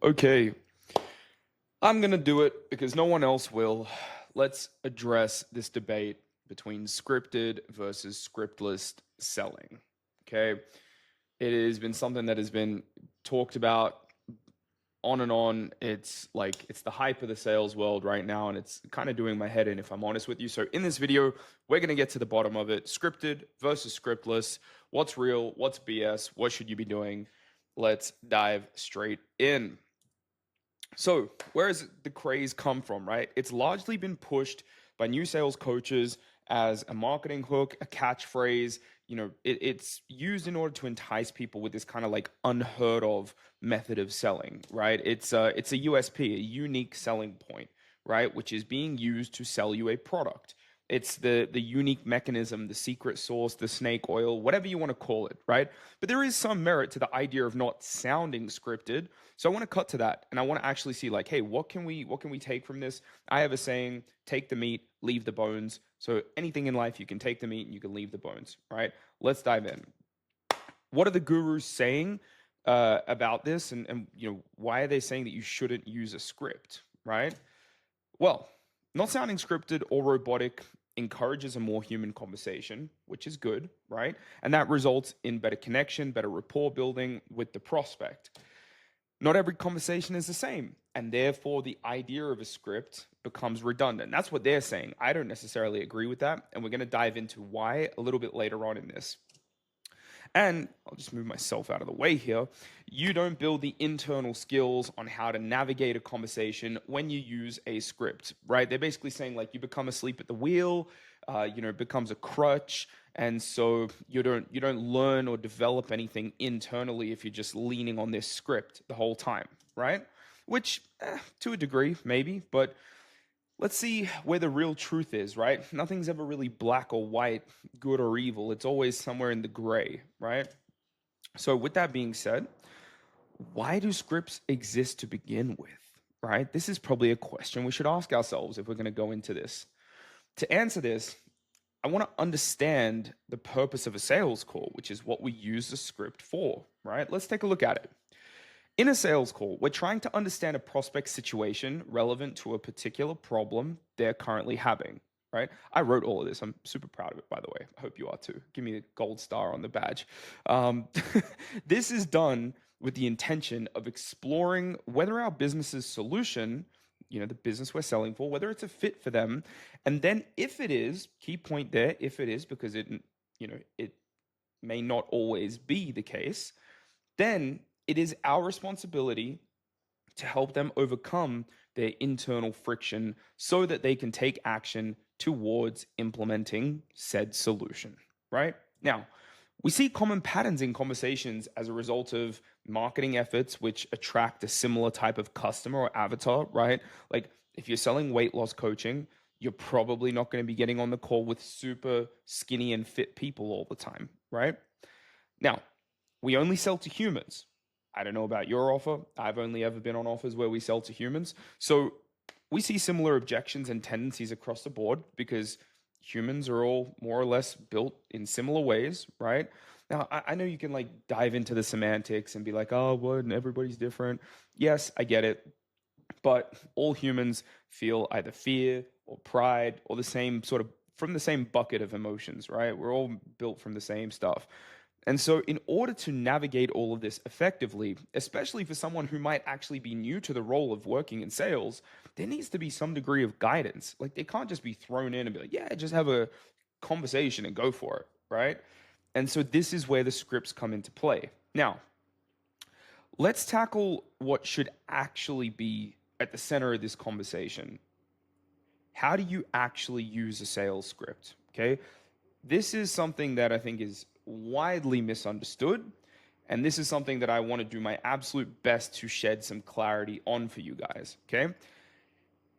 Okay, I'm gonna do it because no one else will. Let's address this debate between scripted versus scriptless selling. Okay, it has been something that has been talked about on and on. It's the hype of the sales world right now, and it's kind of doing my head in, if I'm honest with you. So in this video, we're gonna get to the bottom of it: scripted versus scriptless. What's real? What's BS? What should you be doing? Let's dive straight in. So, where has the craze come from, right? It's largely been pushed by new sales coaches as a marketing hook, a catchphrase. It's used in order to entice people with this kind of like unheard of method of selling, right? It's a USP, a unique selling point, right? Which is being used to sell you a product. It's the unique mechanism, the secret sauce, the snake oil, whatever you want to call it, right? But there is some merit to the idea of not sounding scripted. So I want to cut to that, and I want to actually see like, hey, what can we take from this? I have a saying: take the meat, leave the bones. So anything in life, you can take the meat and you can leave the bones, right? Let's dive in. What are the gurus saying about this, and why are they saying that you shouldn't use a script, right? Well, not sounding scripted or robotic encourages a more human conversation, which is good, right? And that results in better connection, better rapport building with the prospect. Not every conversation is the same, and therefore the idea of a script becomes redundant. That's what they're saying. I don't necessarily agree with that, and we're going to dive into why a little bit later on in this. And I'll just move myself out of the way here. You don't build the internal skills on how to navigate a conversation when you use a script, right? They're basically saying like you become asleep at the wheel, it becomes a crutch, and so you don't learn or develop anything internally if you're just leaning on this script the whole time, right? Which, to a degree, maybe, but let's see where the real truth is, right? Nothing's ever really black or white, good or evil. It's always somewhere in the gray, right? So, with that being said, why do scripts exist to begin with, right? This is probably a question we should ask ourselves if we're going to go into this. To answer this, I want to understand the purpose of a sales call, which is what we use the script for, right? Let's take a look at it. In a sales call, we're trying to understand a prospect's situation relevant to a particular problem they're currently having, right? I wrote all of this. I'm super proud of it, by the way. I hope you are too. Give me a gold star on the badge. Um, this is done with the intention of exploring whether our business's solution, the business we're selling for, whether it's a fit for them. And then if it is, key point there, if it is, because it may not always be the case, then it is our responsibility to help them overcome their internal friction so that they can take action towards implementing said solution, right? Now, we see common patterns in conversations as a result of marketing efforts which attract a similar type of customer or avatar, right? Like if you're selling weight loss coaching, you're probably not going to be getting on the call with super skinny and fit people all the time, right? Now, we only sell to humans. I don't know about your offer. I've only ever been on offers where we sell to humans. So we see similar objections and tendencies across the board because humans are all more or less built in similar ways, right? Now, I know you can like dive into the semantics and be like, oh, what? And everybody's different. Yes, I get it. But all humans feel either fear or pride or the same sort of from the same bucket of emotions, right? We're all built from the same stuff. And so, in order to navigate all of this effectively, especially for someone who might actually be new to the role of working in sales, there needs to be some degree of guidance. Like, they can't just be thrown in and be like, yeah, just have a conversation and go for it, right? And so, this is where the scripts come into play. Now, let's tackle what should actually be at the center of this conversation. How do you actually use a sales script? Okay. This is something that I think is widely misunderstood. And this is something that I want to do my absolute best to shed some clarity on for you guys. Okay.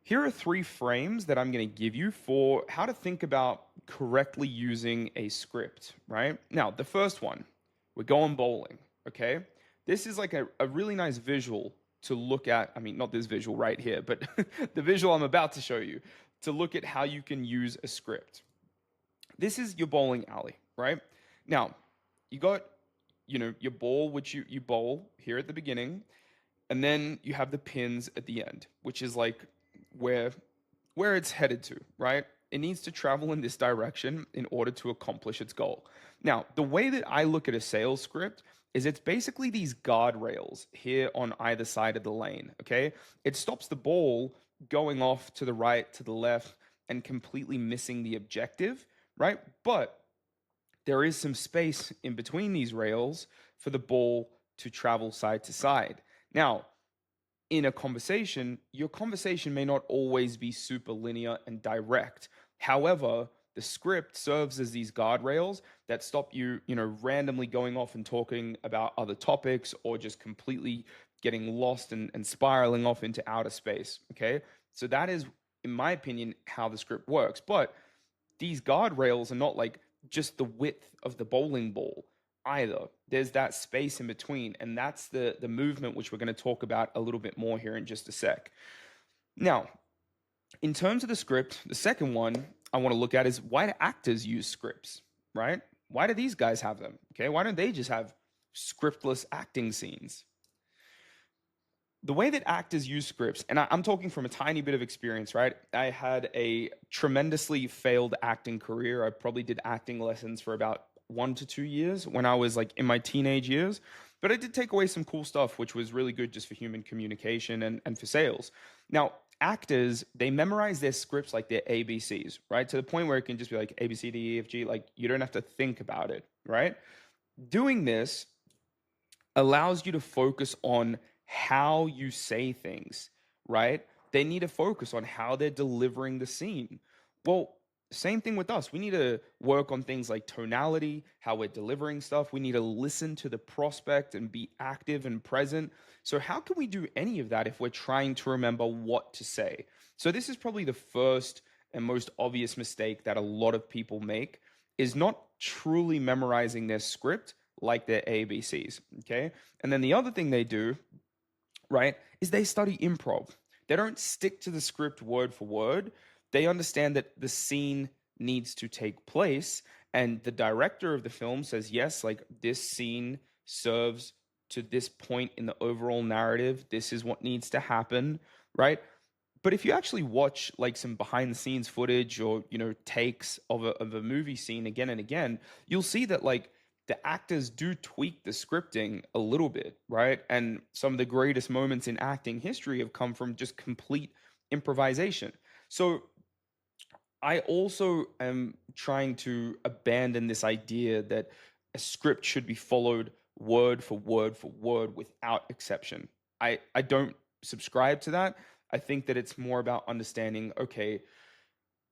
Here are three frames that I'm going to give you for how to think about correctly using a script, right? Now, the first one, we're going bowling. Okay. This is like a really nice visual to look at. I mean, not this visual right here, but the visual I'm about to show you to look at how you can use a script. This is your bowling alley, right? Now, you got, your ball, which you bowl here at the beginning. And then you have the pins at the end, which is like where where it's headed to, right? It needs to travel in this direction in order to accomplish its goal. Now, the way that I look at a sales script is it's basically these guardrails here on either side of the lane, okay? It stops the ball going off to the right, to the left, and completely missing the objective, right? But there is some space in between these rails for the ball to travel side to side. Now, in a conversation, your conversation may not always be super linear and direct. However, the script serves as these guardrails that stop you, randomly going off and talking about other topics or just completely getting lost and spiraling off into outer space. Okay. So that is, in my opinion, how the script works. But these guardrails are not like just the width of the bowling ball either. There's that space in between, and that's the movement which we're going to talk about a little bit more here in just a sec. Now, in terms of the script, the second one I want to look at is why do actors use scripts, right? Why do these guys have them? Okay, why don't they just have scriptless acting scenes? The way that actors use scripts, and I'm talking from a tiny bit of experience, right? I had a tremendously failed acting career. I probably did acting lessons for about 1 to 2 years when I was like in my teenage years. But I did take away some cool stuff, which was really good just for human communication and for sales. Now, actors, they memorize their scripts like their ABCs, right? To the point where it can just be like A, B, C, D, E, F, G, like you don't have to think about it, right? Doing this allows you to focus on how you say things, right? They need to focus on how they're delivering the scene. Well, same thing with us. We need to work on things like tonality, how we're delivering stuff. We need to listen to the prospect and be active and present. So, how can we do any of that if we're trying to remember what to say? So, this is probably the first and most obvious mistake that a lot of people make is not truly memorizing their script like their ABCs. Okay. And then the other thing they do, right, is they study improv. They don't stick to the script word for word. They understand that the scene needs to take place. And the director of the film says, yes, like this scene serves to this point in the overall narrative. This is what needs to happen, right? But if you actually watch like some behind the scenes footage or, takes of a movie scene again and again, you'll see that like the actors do tweak the scripting a little bit, right? And some of the greatest moments in acting history have come from just complete improvisation. So I also am trying to abandon this idea that a script should be followed word for word for word without exception. I don't subscribe to that. I think that it's more about understanding, okay,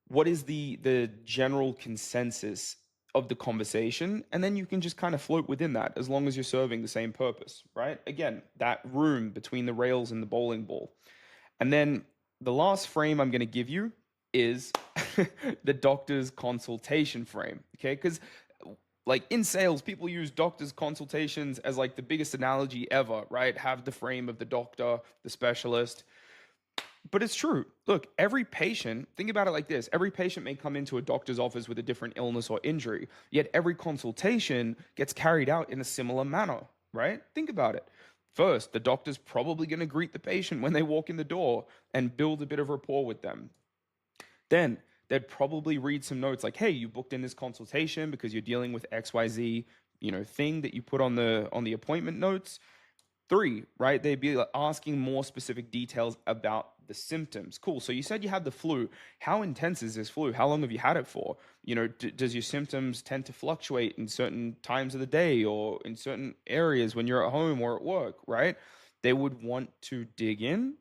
what is the general consensus of the conversation, and then you can just kind of float within that as long as you're serving the same purpose, right? Again, that room between the rails and the bowling ball. And then the last frame I'm going to give you is the doctor's consultation frame, okay? Because like in sales, people use doctor's consultations as like the biggest analogy ever, right? Have the frame of the doctor, the specialist. But it's true. Look, every patient, think about it like this, every patient may come into a doctor's office with a different illness or injury, yet every consultation gets carried out in a similar manner, right? Think about it. First, the doctor's probably going to greet the patient when they walk in the door and build a bit of rapport with them. Then they'd probably read some notes like, hey, you booked in this consultation because you're dealing with XYZ, thing that you put on the appointment notes. Three, right? They'd be like asking more specific details about the symptoms. Cool. So you said you had the flu. How intense is this flu? How long have you had it for? Does your symptoms tend to fluctuate in certain times of the day or in certain areas when you're at home or at work, right? They would want to dig in.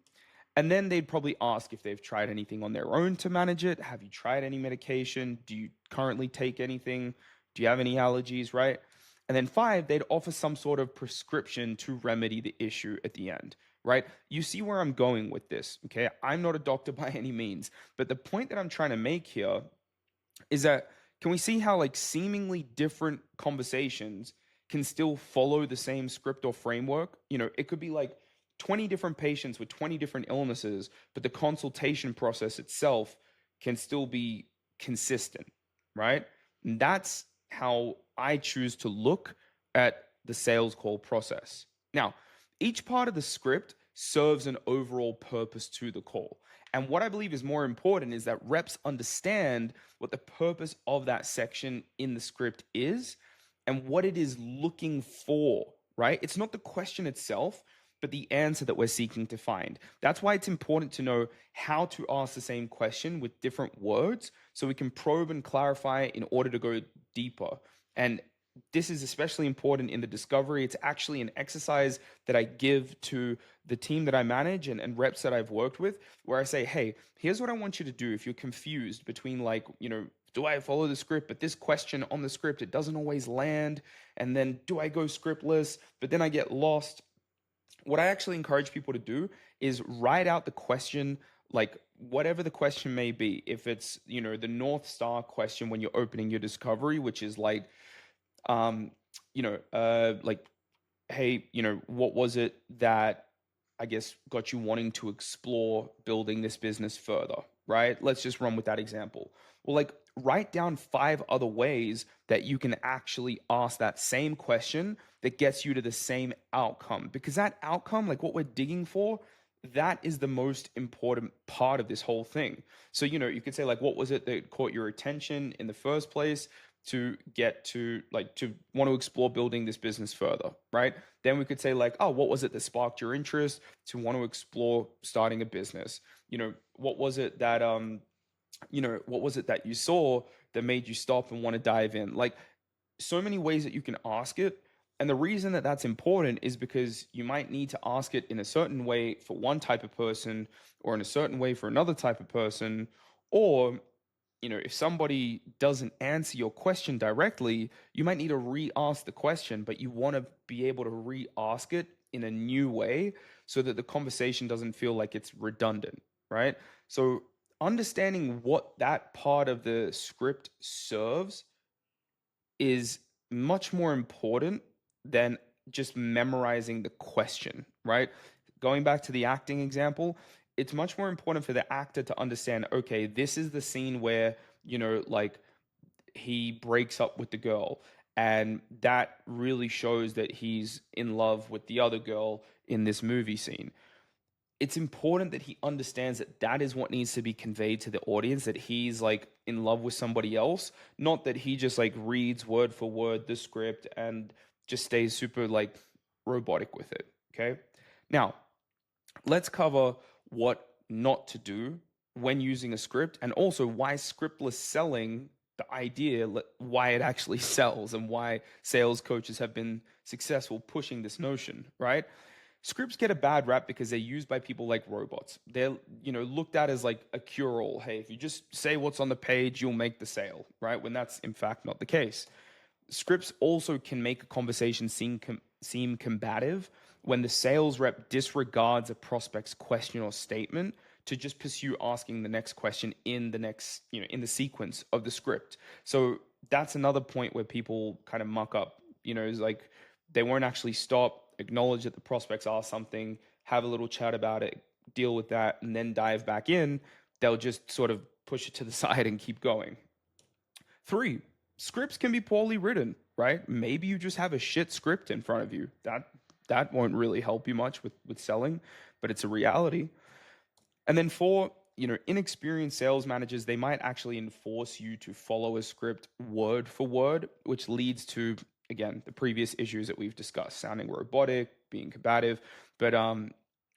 And then they'd probably ask if they've tried anything on their own to manage it. Have you tried any medication? Do you currently take anything? Do you have any allergies, right? And then five, they'd offer some sort of prescription to remedy the issue at the end, right? You see where I'm going with this, okay? I'm not a doctor by any means, but the point that I'm trying to make here is that can we see how like seemingly different conversations can still follow the same script or framework? It could be like 20 different patients with 20 different illnesses, but the consultation process itself can still be consistent, right? And that's how I choose to look at the sales call process. Now, each part of the script serves an overall purpose to the call. And what I believe is more important is that reps understand what the purpose of that section in the script is and what it is looking for, right? It's not the question itself, but the answer that we're seeking to find. That's why it's important to know how to ask the same question with different words so we can probe and clarify in order to go deeper. And this is especially important in the discovery. It's actually an exercise that I give to the team that I manage and reps that I've worked with, where I say, hey, here's what I want you to do if you're confused between, like, do I follow the script, but this question on the script, it doesn't always land. And then do I go scriptless, but then I get lost. What I actually encourage people to do is write out the question, like whatever the question may be. If it's, the North Star question when you're opening your discovery, which is like, um, like, hey, what was it that I guess got you wanting to explore building this business further, right? Let's just run with that example. Well, like, write down 5 other ways that you can actually ask that same question that gets you to the same outcome. Because that outcome, like what we're digging for, that is the most important part of this whole thing. So, you could say, like, what was it that caught your attention in the first place to get to, like, to want to explore building this business further, right? Then we could say, like, oh, what was it that sparked your interest to want to explore starting a business? What was it that what was it that you saw that made you stop and want to dive in? Like, so many ways that you can ask it. And the reason that that's important is because you might need to ask it in a certain way for one type of person, or in a certain way for another type of person. Or, if somebody doesn't answer your question directly, you might need to re-ask the question, but you want to be able to re-ask it in a new way so that the conversation doesn't feel like it's redundant, right? So understanding what that part of the script serves is much more important than just memorizing the question, right? Going back to the acting example, it's much more important for the actor to understand, okay, this is the scene where, like, he breaks up with the girl, and that really shows that he's in love with the other girl in this movie scene. It's important that he understands that that is what needs to be conveyed to the audience, that he's like in love with somebody else, not that he just like reads word for word the script and just stays super like robotic with it. Okay. Now, let's cover what not to do when using a script, and also why scriptless selling, the idea, why it actually sells, and why sales coaches have been successful pushing this notion, right? Scripts get a bad rap because they're used by people like robots. They're, looked at as like a cure-all. Hey, if you just say what's on the page, you'll make the sale, right? When that's in fact not the case. Scripts also can make a conversation seem combative when the sales rep disregards a prospect's question or statement to just pursue asking the next question in the next, in the sequence of the script. So that's another point where people kind of muck up, is like they won't actually stop, acknowledge that the prospects asked something, have a little chat about it, deal with that, and then dive back in. They'll just sort of push it to the side and keep going. 3, scripts can be poorly written, right? Maybe you just have a shit script in front of you. That won't really help you much with selling, but it's a reality. And then 4, inexperienced sales managers, they might actually enforce you to follow a script word for word, which leads to, again, the previous issues that we've discussed, sounding robotic, being combative. But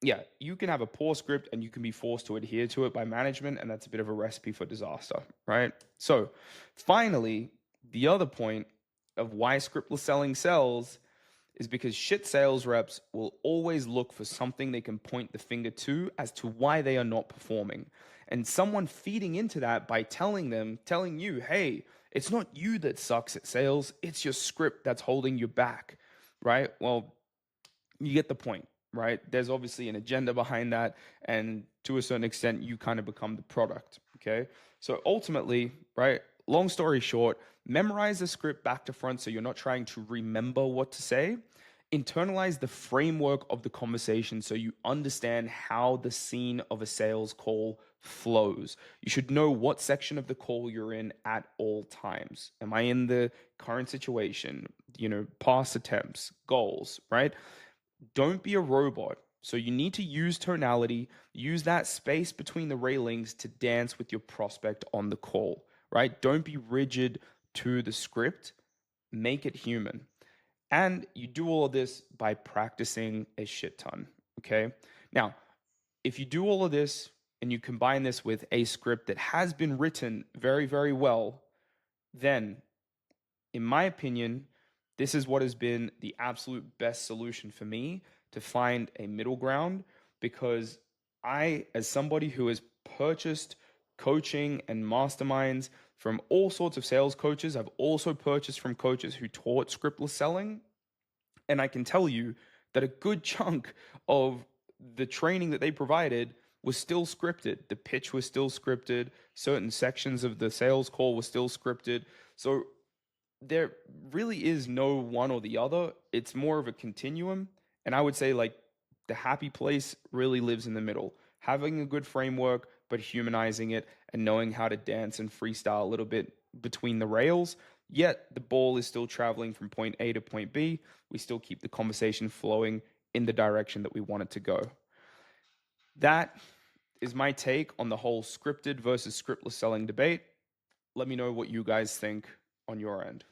yeah, you can have a poor script and you can be forced to adhere to it by management, and that's a bit of a recipe for disaster, right? So finally, the other point of why scriptless selling sells is because shit sales reps will always look for something they can point the finger to as to why they are not performing. And someone feeding into that by telling you, hey, it's not you that sucks at sales, it's your script that's holding you back, right? Well, you get the point, right? There's obviously an agenda behind that. And to a certain extent, you kind of become the product, okay? So ultimately, right, long story short, memorize the script back to front so you're not trying to remember what to say. Internalize the framework of the conversation so you understand how the scene of a sales call flows. You should know what section of the call you're in at all times. Am I in the current situation? Past attempts, goals, right? Don't be a robot. So you need to use tonality, use that space between the railings to dance with your prospect on the call, right? Don't be rigid to the script, make it human. And you do all of this by practicing a shit ton, okay? Now, if you do all of this and you combine this with a script that has been written very, very well, then, in my opinion, this is what has been the absolute best solution for me to find a middle ground because I, as somebody who has purchased coaching and masterminds from all sorts of sales coaches, I've also purchased from coaches who taught scriptless selling. And I can tell you that a good chunk of the training that they provided was still scripted. The pitch was still scripted. Certain sections of the sales call was still scripted. So there really is no one or the other. It's more of a continuum. And I would say, like, the happy place really lives in the middle. Having a good framework, but humanizing it and knowing how to dance and freestyle a little bit between the rails. Yet the ball is still traveling from point A to point B. We still keep the conversation flowing in the direction that we want it to go. That is my take on the whole scripted versus scriptless selling debate. Let me know what you guys think on your end.